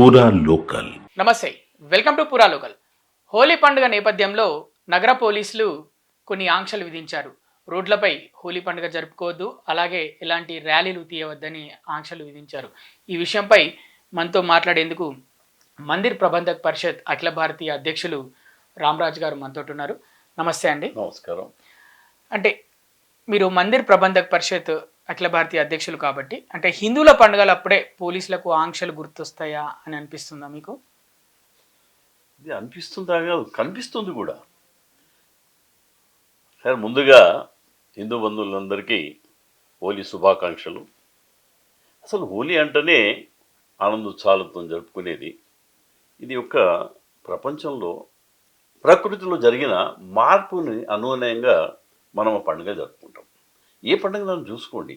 పూరా లోకల్. నమస్తే, welcome to పురా లోకల్. హోలీ పండుగ నేపథ్యంలో నగర పోలీసులు కొన్ని ఆంక్షలు విధించారు. రోడ్లపై హోలీ పండుగ జరుపుకోవద్దు, అలాగే ఎలాంటి ర్యాలీలు తీయవద్దని ఆంక్షలు విధించారు. ఈ విషయంపై మనతో మాట్లాడేందుకు మందిర్ ప్రబంధక్ పరిషత్ అఖిల భారతీయ అధ్యక్షులు రామరాజ్ గారు మనతో ఉన్నారు. నమస్తే అండి. నమస్కారం. అంటే మీరు మందిర్ ప్రబంధక్ పరిషత్ అఖిల భారతీయ అధ్యక్షులు కాబట్టి, అంటే హిందువుల పండుగలు అప్పుడే పోలీసులకు ఆంక్షలు గుర్తొస్తాయా అని అనిపిస్తుందా మీకు? ఇది అనిపిస్తుందా కాదు, కనిపిస్తుంది కూడా. సరే, ముందుగా హిందూ బంధువులందరికీ హోలీ శుభాకాంక్షలు. అసలు హోలీ అంటేనే ఆనందోత్సాహాలతో జరుపుకునేది. ఇది ఒక ప్రపంచంలో ప్రకృతిలో జరిగిన మార్పుని అనుగుణంగా మనం ఆ పండుగ జరుపుకుంటాం. ఏ పండుగలను చూసుకోండి,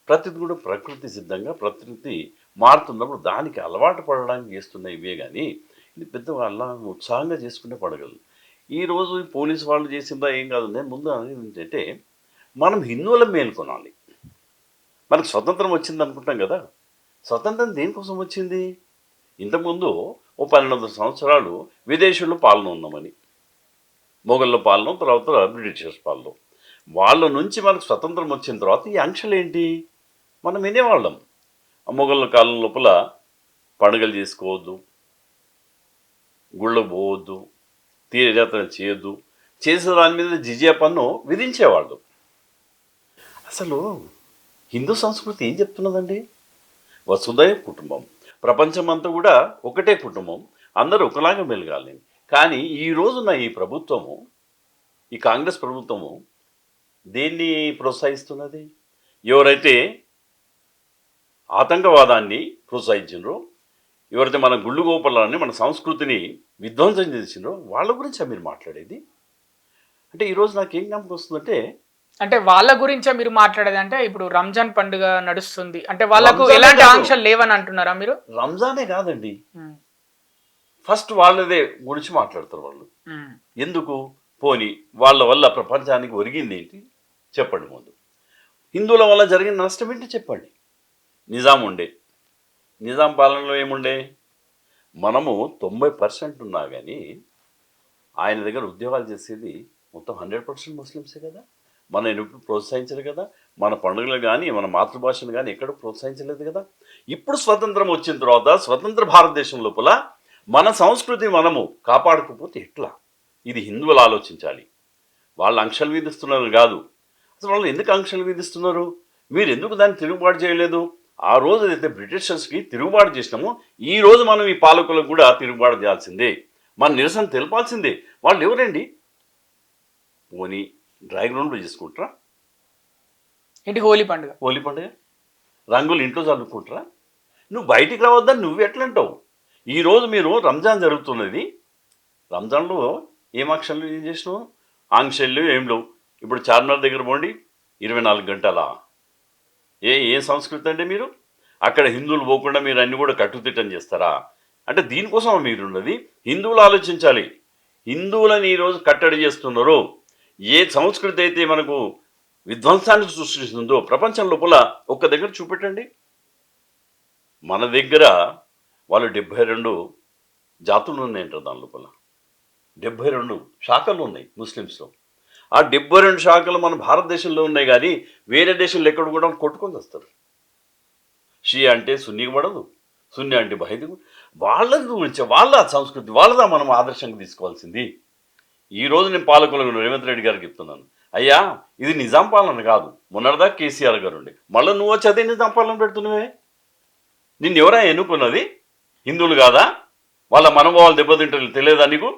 ప్రతిది కూడా ప్రకృతి సిద్ధంగా, ప్రకృతి మారుతున్నప్పుడు దానికి అలవాటు పడడానికి చేస్తున్న ఇవే కానీ ఇది పెద్ద అలా ఉత్సాహంగా చేసుకునే పండుగలు. ఈరోజు పోలీసు వాళ్ళు చేసిందా ఏం కాదు. నేను ముందు అనేది ఏంటంటే, మనం హిందువుల మేల్కొనాలి. మనకు స్వతంత్రం వచ్చింది అనుకుంటాం కదా, స్వతంత్రం దేనికోసం వచ్చింది? ఇంతకుముందు 1200 సంవత్సరాలు విదేశీయుల్లో పాలన ఉన్నామని, మొఘళ్ళ పాలన, తర్వాత బ్రిటిషర్స్ పాలన. వాళ్ళ నుంచి మనకు స్వతంత్రం వచ్చిన తర్వాత ఈ ఆంక్షలు ఏంటి? మనం వినేవాళ్ళం. మొఘళ్ళ కాలం లోపల పండుగలు చేసుకోవద్దు, గుళ్ళకు పోవద్దు, తీర్థయాత్ర చేయొద్దు, చేసే దాని మీద జిజియా పన్ను విధించేవాళ్ళు. అసలు హిందూ సంస్కృతి ఏం చెప్తున్నదండి? వసుదైవ కుటుంబం, ప్రపంచమంతా కూడా ఒకటే కుటుంబం, అందరూ ఒకలాగా మెలగాలి. కానీ ఈ రోజున ఈ ప్రభుత్వము, ఈ కాంగ్రెస్ ప్రభుత్వము దేన్ని ప్రోత్సహిస్తున్నది? ఎవరైతే ఆతంకవాదాన్ని ప్రోత్సహించినరో, ఎవరైతే మన గుళ్ళు గోపురాలని, మన సంస్కృతిని విధ్వంసం చేసినరో వాళ్ళ గురించే మీరు మాట్లాడేది. అంటే ఈరోజు నాకేం జ్ఞాపకం వస్తుందంటే, అంటే వాళ్ళ గురించే మీరు మాట్లాడేది. అంటే ఇప్పుడు రంజాన్ పండుగ నడుస్తుంది, అంటే వాళ్ళకు ఎలాంటి ఆంక్షలు లేవని అంటున్నారా మీరు? రంజానే కాదండి, ఫస్ట్ వాళ్ళదే గురించి మాట్లాడతారు వాళ్ళు. ఎందుకు? పోని వాళ్ళ వల్ల ప్రపంచానికి ఒరిగింది ఏంటి చెప్పండి. ముందు హిందువుల వల్ల జరిగిన నష్టం ఏంటి చెప్పండి. నిజాం ఉండే, నిజాం పాలనలో ఏముండే? మనము 90% ఉన్నా కానీ ఆయన దగ్గర ఉద్యోగాలు చేసేది మొత్తం 100% ముస్లిమ్సే కదా. మనం ఎప్పుడు ప్రోత్సహించలేదు కదా, మన పండుగలు కానీ మన మాతృభాషను కానీ ఎక్కడ ప్రోత్సహించలేదు కదా. ఇప్పుడు స్వతంత్రం వచ్చిన తర్వాత స్వతంత్ర భారతదేశం లోపల మన సంస్కృతిని మనము కాపాడకపోతే ఎట్లా? ఇది హిందువులు ఆలోచించాలి. వాళ్ళ ఆంక్షలు విధిస్తున్నారు కాదు. అసలు వాళ్ళు ఎందుకు ఆంక్షలు విధిస్తున్నారు? మీరు ఎందుకు దాన్ని తిరుగుబాటు చేయలేదు? ఆ రోజు అయితే బ్రిటిషర్స్కి తిరుగుబాటు చేసినామో, ఈ రోజు మనం ఈ పాలకులకు కూడా తిరుగుబాటు చేయాల్సిందే, మన నిరసన తెలపాల్సిందే. వాళ్ళు ఎవరండి? పోనీ డ్రై గ్రౌండ్లో చేసుకుంటారా ఏంటి హోలీ పండుగ? హోలీ పండుగ రంగులు ఇంట్లో చల్లుకుంటారా? నువ్వు బయటికి రావద్దని నువ్వు ఎట్లంటావు? ఈరోజు మీరు రంజాన్ జరుగుతున్నది, రంజాన్లో ఏం ఆంక్షలు ఏం చేసినావు? ఆంక్షలు ఏం లేవు. ఇప్పుడు చార్మినార్ దగ్గర పోండి, 24 గంటల ఏ సంస్కృతి అంటే మీరు? అక్కడ హిందువులు పోకుండా మీరు అన్ని కూడా కట్టుదిట్టం చేస్తారా? అంటే దీనికోసం మీరున్నది. హిందువులు ఆలోచించాలి. హిందువులని ఈరోజు కట్టడి చేస్తున్నారు. ఏ సంస్కృతి అయితే మనకు విధ్వంసాన్ని సృష్టిస్తుందో ప్రపంచం లోపల ఒక్క దగ్గర చూపెట్టండి. మన దగ్గర వాళ్ళు 72 జాతులు ఉన్నాయంటారు. దాని లోపల 72 శాఖలు ఉన్నాయి ముస్లిమ్స్లో. ఆ 72 శాఖలు మన భారతదేశంలో ఉన్నాయి కానీ వేరే దేశంలో ఎక్కడ కూడా కొట్టుకొని వస్తారు. షియా అంటే సున్నీకి పడదు, సున్నీ అంటే బహైది. వాళ్ళ గురించి, వాళ్ళ సంస్కృతి వాళ్ళదా మనం ఆదర్శంగా తీసుకోవాల్సింది. ఈరోజు నేను పాలకులకు రేవంత్ రెడ్డి గారికి చెప్తున్నాను, అయ్యా ఇది నిజాం పాలన కాదు. మొన్నటిదా కేసీఆర్ గారు ఉండే, మళ్ళీ నువ్వు వచ్చి అదే నిజాం పాలన పెడుతున్నావే. నిన్ను ఎవరా ఎన్నుకున్నది? హిందువులు కాదా? వాళ్ళ మనోభావాలు దెబ్బతింటారు తెలియదా నీకు?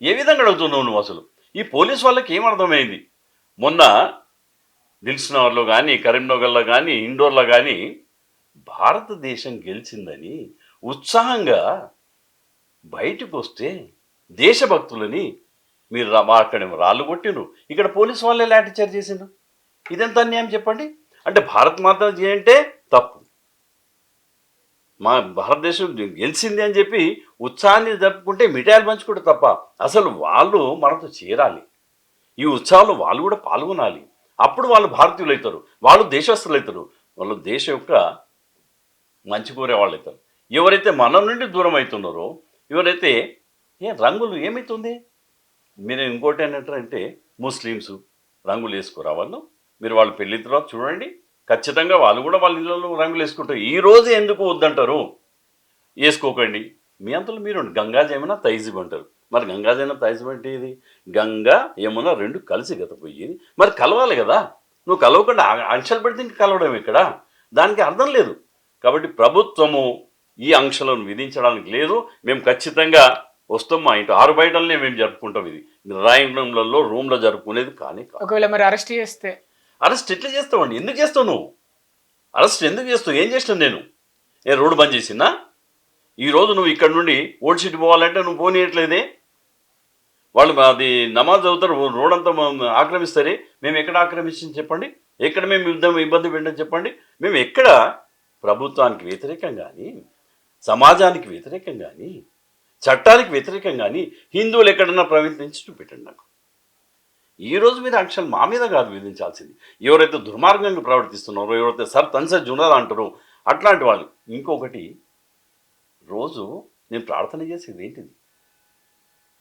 ఏ విధంగా అడుగుతున్నావు నువ్వు? అసలు ఈ పోలీస్ వాళ్ళకి ఏం అర్థమైంది? మొన్న దిల్సుఖ్నగర్లో కానీ, కరీంనగర్లో కానీ, ఇండోర్లో కానీ భారతదేశం గెలిచిందని ఉత్సాహంగా బయటకు వస్తే దేశభక్తులని మీరు అక్కడ రాళ్ళు కొట్టినరు, ఇక్కడ పోలీసు వాళ్ళే లాఠీ చార్జ్ చేసిండ్రు. ఇదెంత అన్యాయం చెప్పండి. అంటే భారత్ మాత అంటే తప్పు, మా భారతదేశం గెలిచింది అని చెప్పి ఉత్సాహాన్ని జరుపుకుంటే మిఠాయిలు పంచుకుంటే తప్ప, అసలు వాళ్ళు మనతో చేరాలి, ఈ ఉత్సవాల్లో వాళ్ళు కూడా పాల్గొనాలి. అప్పుడు వాళ్ళు భారతీయులు అవుతారు, వాళ్ళు దేశస్తులు అవుతారు, వాళ్ళు దేశం యొక్క మంచి కోరే వాళ్ళు అవుతారు. ఎవరైతే మన నుండి దూరం అవుతున్నారో, ఎవరైతే రంగులు ఏమవుతుంది? మీరు ఇంకోటి ఏంటంటే ముస్లిమ్స్ రంగులు వేసుకోరా వాళ్ళు? మీరు వాళ్ళ పెళ్లి తర్వాత చూడండి, ఖచ్చితంగా వాళ్ళు కూడా వాళ్ళ ఇళ్ళలో రంగులు వేసుకుంటారు. ఈ రోజు ఎందుకు వద్దంటారు? వేసుకోకండి. మీ అంతలో మీరు గంగా జమున తైజీబ్ అంటారు. మరి గంగా జమున తైజీబ్ అంటే ఇది గంగా యమున రెండు కలిసి గత పోయేది. మరి కలవాలి కదా. నువ్వు కలవకుండా ఆంక్షలు పెడితే ఇంక కలవడం ఇక్కడ, దానికి అర్థం లేదు. కాబట్టి ప్రభుత్వము ఈ ఆంక్షలను విధించడానికి లేదు. మేము ఖచ్చితంగా వస్తాం, మా ఇంటి ఆరు బయటలనే మేము జరుపుకుంటాం. ఇది రాయంలో రూమ్లో జరుపుకునేది కానీ కాదు. ఒకవేళ మరి అరెస్ట్ చేస్తే? అరెస్ట్ ఎట్లా చేస్తావండి? ఎందుకు చేస్తావు నువ్వు? అరెస్ట్ ఎందుకు చేస్తావు? ఏం చేసినావు నేను? రోడ్డు బంద్ చేసినా? ఈరోజు నువ్వు ఇక్కడ నుండి ఓల్డ్ సిటీ పోవాలంటే నువ్వు పోనీయట్లేదే. వాళ్ళు అది నమాజ్ చదువుతారు, రోడ్ అంతా ఆక్రమిస్తారే. మేము ఎక్కడ ఆక్రమించింది చెప్పండి? ఎక్కడ మేము ఇబ్బంది పెట్టని చెప్పండి? మేము ఎక్కడ ప్రభుత్వానికి వ్యతిరేకం కానీ, సమాజానికి వ్యతిరేకం కానీ, చట్టానికి వ్యతిరేకం కానీ హిందువులు ఎక్కడన్నా ప్రవర్తించి చూపెట్టండి నాకు. ఈరోజు మీరు ఆంక్షలు మా మీద కాదు విధించాల్సింది. ఎవరైతే దుర్మార్గంగా ప్రవర్తిస్తున్నారో, ఎవరైతే సర్ తన్సర్ జునర్ అంటారో అట్లాంటి వాళ్ళు. ఇంకొకటి, రోజు నేను ప్రార్థన చేసేది ఏంటిది?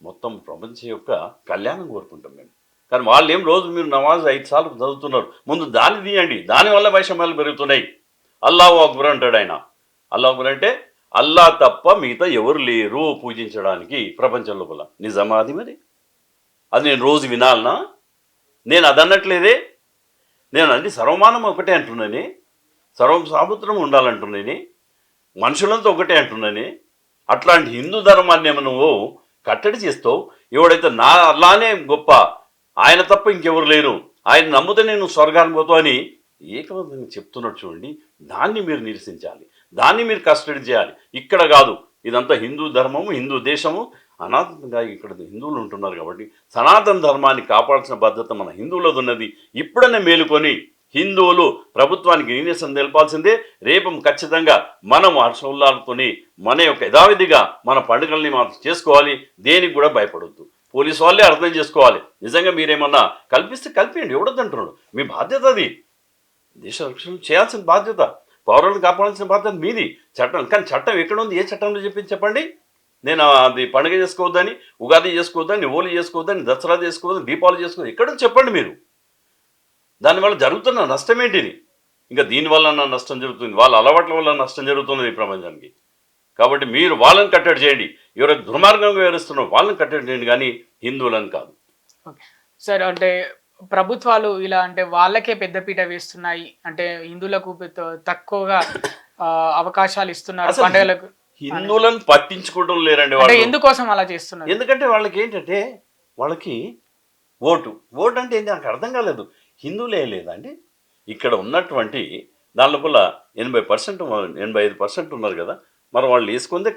మొత్తం ప్రపంచం యొక్క కళ్యాణం కోరుకుంటాం మేము. కానీ వాళ్ళు ఏం రోజు మీరు నమాజ్ 5 సార్లు చదువుతున్నారు. ముందు దాన్ని తీయండి. దానివల్ల వైషమ్యాలు పెరుగుతున్నాయి. అల్లాహు అక్బర్ అంటాడు ఆయన. అల్లాహు అక్బర్ అంటే అల్లా తప్ప మిగతా ఎవరు లేరు పూజించడానికి ప్రపంచం లోపల. నిజమా అది? మరి అది నేను రోజు వినాలనా? నేను అది అన్నట్లేదే. నేను అన్ని సర్వమానం ఒకటే అంటున్నానే, సర్వసాముద్రం ఉండాలంటున్నానే, మనుషులంతా ఒకటే అంటున్నానే. అట్లాంటి హిందూ ధర్మాన్ని ఏమో నువ్వు కట్టడి చేస్తావు. ఎవడైతే నా అల్లానే గొప్ప, ఆయన తప్ప ఇంకెవరు లేరు, ఆయన నమ్మితే నేను స్వర్గానికి పోతావు అని ఏకవంతంగా చెప్తున్నాడు చూడండి. దాన్ని మీరు నిరసించాలి, దాన్ని మీరు కస్టడీ చేయాలి. ఇక్కడ కాదు, ఇదంతా హిందూ ధర్మము, హిందూ దేశము. అనాథంగా ఇక్కడ హిందువులు ఉంటున్నారు కాబట్టి సనాతన ధర్మాన్ని కాపాడాల్సిన బాధ్యత మన హిందువులది ఉన్నది. ఇప్పుడనే మేలుకొని హిందువులు ప్రభుత్వానికి నిర్ణయం తెలపాల్సిందే. రేపు ఖచ్చితంగా మనం హర్షోల్లాలతోని మన యొక్క యథావిధిగా మన పండుగల్ని మనం చేసుకోవాలి. దేనికి కూడా భయపడొద్దు. పోలీసు వాళ్ళే అర్థం చేసుకోవాలి. నిజంగా మీరేమన్నా కల్పిస్తే కల్పియండి, ఎవడొద్దంటున్నాడు. మీ బాధ్యత అది. దేశ రక్షణ చేయాల్సిన బాధ్యత, పౌరులను కాపాడాల్సిన బాధ్యత మీది. చట్టం కానీ చట్టం ఎక్కడ ఉంది? ఏ చట్టంలో చెప్పింది చెప్పండి? నేను అది పండుగ చేసుకోవద్దని, ఉగాది చేసుకోవద్దని, హోలీ చేసుకోవద్దని, దసరా చేసుకోవద్దని, దీపావళి చేసుకోవద్దు ఎక్కడ చెప్పండి మీరు. దానివల్ల జరుగుతున్న నష్టం ఏంటిది? ఇంకా దీనివల్ల నష్టం జరుగుతుంది, వాళ్ళ అలవాట్ల వల్ల నష్టం జరుగుతున్నది ఈ ప్రపంచానికి. కాబట్టి మీరు వాళ్ళని కట్టడి చేయండి. ఎవరైతే దుర్మార్గంగా వివరిస్తున్నారో వాళ్ళని కట్టడి చేయండి, కానీ హిందువులను కాదు. సార్, అంటే ప్రభుత్వాలు ఇలా అంటే వాళ్ళకే పెద్దపీట వేస్తున్నాయి, అంటే హిందువులకు తక్కువగా అవకాశాలు ఇస్తున్నారు పండుగలకు. హిందువులను పట్టించుకోవడం లేరండి వాళ్ళు. ఎందుకోసం అలా చేస్తున్నారు? ఎందుకంటే వాళ్ళకి ఏంటంటే, వాళ్ళకి ఓటు అంటే ఏంటి నాకు అర్థం కాలేదు. హిందువులే లేదండి ఇక్కడ ఉన్నటువంటి దాని లోపల 80%, 85% ఉన్నారు కదా. మరి వాళ్ళు వేసుకుందే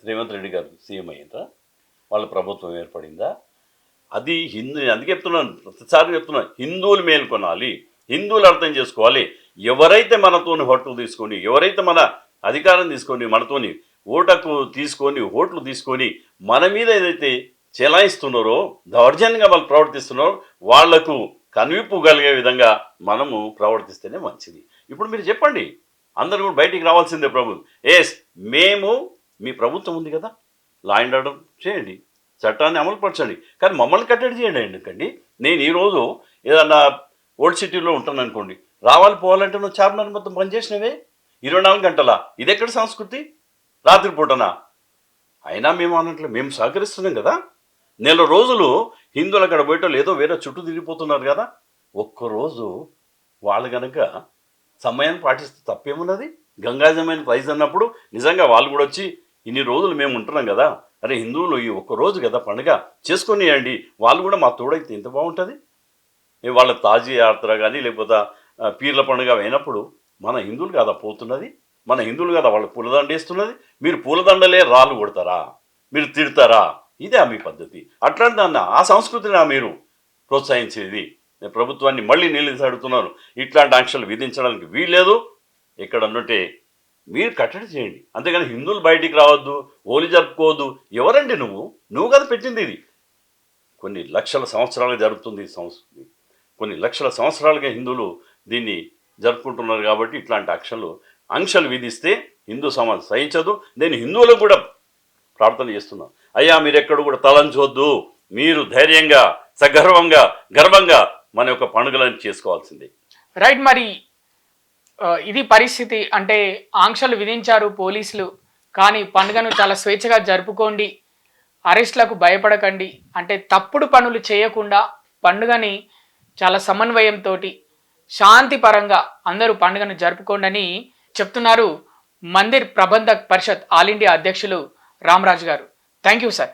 రేవంత్ రెడ్డి గారు సీఎం అయ్యిందా? వాళ్ళ ప్రభుత్వం ఏర్పడిందా? అది అందుకే చెప్తున్నాను, ప్రతిసారి చెప్తున్నాను, హిందువులు మేల్కొనాలి, హిందువులు అర్థం చేసుకోవాలి. ఎవరైతే మనతోని ఓట్లు తీసుకొని, ఎవరైతే మన అధికారం తీసుకొని, మనతోని ఓట్లు తీసుకొని మన మీద ఏదైతే చెలాయిస్తున్నారో, దౌర్జన్యంగా వాళ్ళు ప్రవర్తిస్తున్నారో వాళ్లకు కనువిప్పు కలిగే విధంగా మనము ప్రవర్తిస్తేనే మంచిది. ఇప్పుడు మీరు చెప్పండి, అందరూ కూడా బయటికి రావాల్సిందే ప్రభుత్వం. మేము మీ ప్రభుత్వం ఉంది కదా, లా అండ్ ఆర్డర్ చేయండి, చట్టాన్ని అమలుపరచండి, కానీ మమ్మల్ని కట్టడి చేయండి. ఎందుకండి నేను ఈరోజు ఏదన్నా ఓల్డ్ సిటీలో ఉంటాను అనుకోండి, పోవాలంటే నువ్వు చార్మినార్ మొత్తం పనిచేసినవే 24 గంటలా. ఇది ఎక్కడ సంస్కృతి? రాత్రిపూటనా? అయినా మేము అన్నట్లు మేము సహకరిస్తున్నాం కదా. నెల రోజులు హిందువులు అక్కడ పోయేటోళ్ళు ఏదో వేరే చుట్టూ తిరిగిపోతున్నారు కదా. ఒక్కరోజు వాళ్ళు కనుక సమయాన్ని పాటిస్తే తప్పేమున్నది? గంగాజమైన ప్రైజ్ అన్నప్పుడు నిజంగా వాళ్ళు కూడా వచ్చి ఇన్ని రోజులు మేము ఉంటున్నాం కదా, అరే హిందువులు ఈ ఒక్కరోజు కదా పండుగ చేసుకొనియండి, వాళ్ళు కూడా మా తోడైతే ఎంత బాగుంటుంది. వాళ్ళ తాజీ యాత్ర కానీ లేకపోతే పీర్ల పండుగ అయినప్పుడు మన హిందువులు కదా పోతున్నది, మన హిందువులు కదా వాళ్ళు పూలదండ వేస్తున్నది. మీరు పూలదండలే రాళ్ళు కొడతారా? మీరు తిడతారా? ఇదే మీ పద్ధతి. అట్లాంటి దాన్ని ఆ సంస్కృతిని మీరు ప్రోత్సహించేది. నేను ప్రభుత్వాన్ని మళ్ళీ నిలదీసి అడుగుతున్నాను, ఇట్లాంటి ఆంక్షలు విధించడానికి వీల్లేదు. ఇక్కడ ఉన్నట్టే మీరు కట్టడి చేయండి, అంతేగాని హిందువులు బయటికి రావద్దు, హోలీ జరుపుకోవద్దు. ఎవరండి నువ్వు కదా పెట్టింది ఇది. కొన్ని లక్షల సంవత్సరాలుగా జరుగుతుంది ఈ సంస్కృతి, కొన్ని లక్షల సంవత్సరాలుగా హిందువులు దీన్ని జరుపుకుంటున్నారు. కాబట్టి ఇట్లాంటి ఆంక్షలు ఆంక్షలు విధిస్తే హిందూ సమాజం సహించదు. నేను హిందువులకు కూడా ప్రార్థన చేస్తున్నాను, అయ్యా మీరు ఎక్కడ కూడా తలంచవద్దు, మీరు ధైర్యంగా సగర్వంగా గర్వంగా మన యొక్క పండుగలను చేసుకోవాల్సిందే. రైట్. మరి ఇది పరిస్థితి. అంటే ఆంక్షలు విధించారు పోలీసులు, కానీ పండుగను చాలా స్వేచ్ఛగా జరుపుకోండి, అరెస్ట్లకు భయపడకండి, అంటే తప్పుడు పనులు చేయకుండా పండుగని చాలా సమన్వయంతో శాంతిపరంగా అందరూ పండుగను జరుపుకోండి అని చెప్తున్నారు మందిర్ ప్రబంధక్ పరిషత్ ఆల్ ఇండియా అధ్యక్షులు రామరాజు గారు. Thank you sir.